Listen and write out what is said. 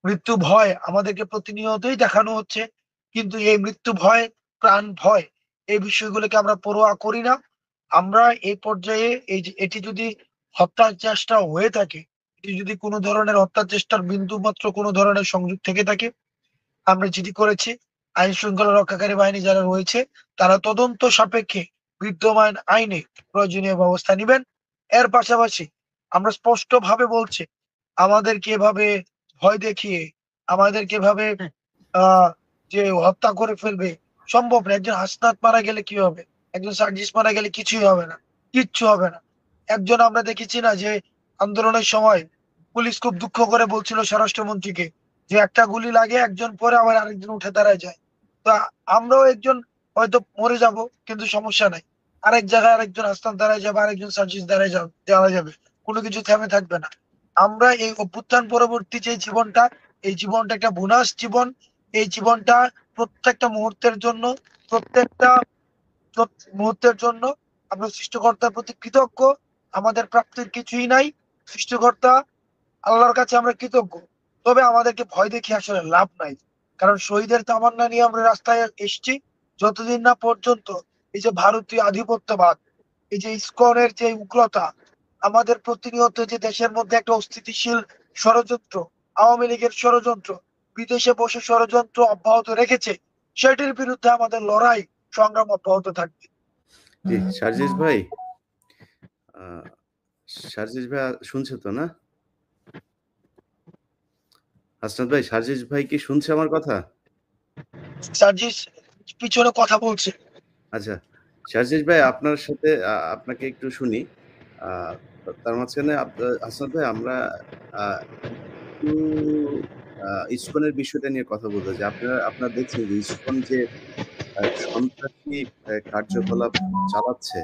মৃত্যু ভয় আমাদেরকে প্রতিনিয়তই দেখানো হচ্ছে, কিন্তু এই মৃত্যু ভয়, প্রাণ ভয়, এই বিষয়গুলোকে আমরা পরোয়া করি না। আমরা এই পর্যায়ে এই যে এটি যদি হত্যার চেষ্টা হয়ে থাকে, এটি যদি কোনো ধরনের হত্যার চেষ্টার বিন্দু মাত্র কোনো ধরনের সংযোগ থেকে থাকে, আমরা যেটি করেছি, আইন শৃঙ্খলা রক্ষাকারী বাহিনী যারা রয়েছে তারা তদন্ত সাপেক্ষে বিদ্যমান আইনে প্রয়োজনীয় ব্যবস্থা নিবেন। এর পাশাপাশি আমরা স্পষ্ট ভাবে বলছি, আমাদেরকে এভাবে ভয় দেখিয়ে, আমাদেরকে এভাবে আহ যে হত্যা করে ফেলবে, সম্ভব না। একজন হাসনাত মারা গেলে কি হবে, একজন সার্জিস মারা গেলে কিছুই হবে না, কিচ্ছু হবে না। একজন আমরা দেখেছি না যে আন্দোলনের সময় পুলিশ খুব দুঃখ করে বলছিল স্বরাষ্ট্রমন্ত্রীকে যে একটা গুলি লাগে, একজন পরে আবার আরেকজন উঠে দাঁড়ায় যায়। তো আমরাও একজন হয়তো মরে যাব, কিন্তু সমস্যা নাই, আরেক জায়গায় আরেকজন হাসনাত দাঁড়ায় যাবে, আরেকজন সার্জিস দাঁড়ায় যাবে, দেওয়া যাবে, কোনো কিছু থেমে থাকবে না। আমরা এই অভ্যুত্থান পরবর্তী যে জীবনটা, এই জীবনটা একটা বোনাস জীবন। এই জীবনটা প্রত্যেকটা মুহূর্তের জন্য, প্রত্যেকটা মুহূর্তের জন্য আমরা সৃষ্টিকর্তার প্রতি কৃতজ্ঞ। আমাদের প্রাপ্তির কিছুই নাই, সৃষ্টিকর্তা আল্লাহর কাছে আমরা কৃতজ্ঞ। তবে আমাদেরকে ভয় দেখিয়ে আসলে লাভ নাই, কারণ শহীদের তামান্না নিয়ে আমরা রাস্তায় এসেছি। যতদিন না পর্যন্ত এই যে ভারতীয় আধিপত্যবাদ, এই যে ইসকনের যে উগ্রতা, আমাদের প্রতিনিয়ত যে দেশের মধ্যে একটা অস্থিতিশীল ষড়যন্ত্র, আওয়ামী লীগের ষড়যন্ত্র, বিদেশে বসে ষড়যন্ত্র অব্যাহত রেখেছে, সেটির বিরুদ্ধে আমাদের লড়াই সংগ্রাম অব্যাহত থাকবে। জি সার্জিস ভাই, সার্জিস ভাই শুনছে তো না? হাসনাত ভাই, সার্জিস ভাই কি শুনছে আমার কথা? সার্জিস পিছনে কথা বলছে। আচ্ছা, সার্জিস ভাই আপনার সাথে আপনাকে একটু শুনি। তার মাঝখানে হাসনাত ভাই আমরা একটু ইসকনের বিষয়টা নিয়ে কথা বলতে চাই। আপনারা দেখছেন যে ইসকন যে সন্ত্রাসী কার্যকলাপ চালাচ্ছে,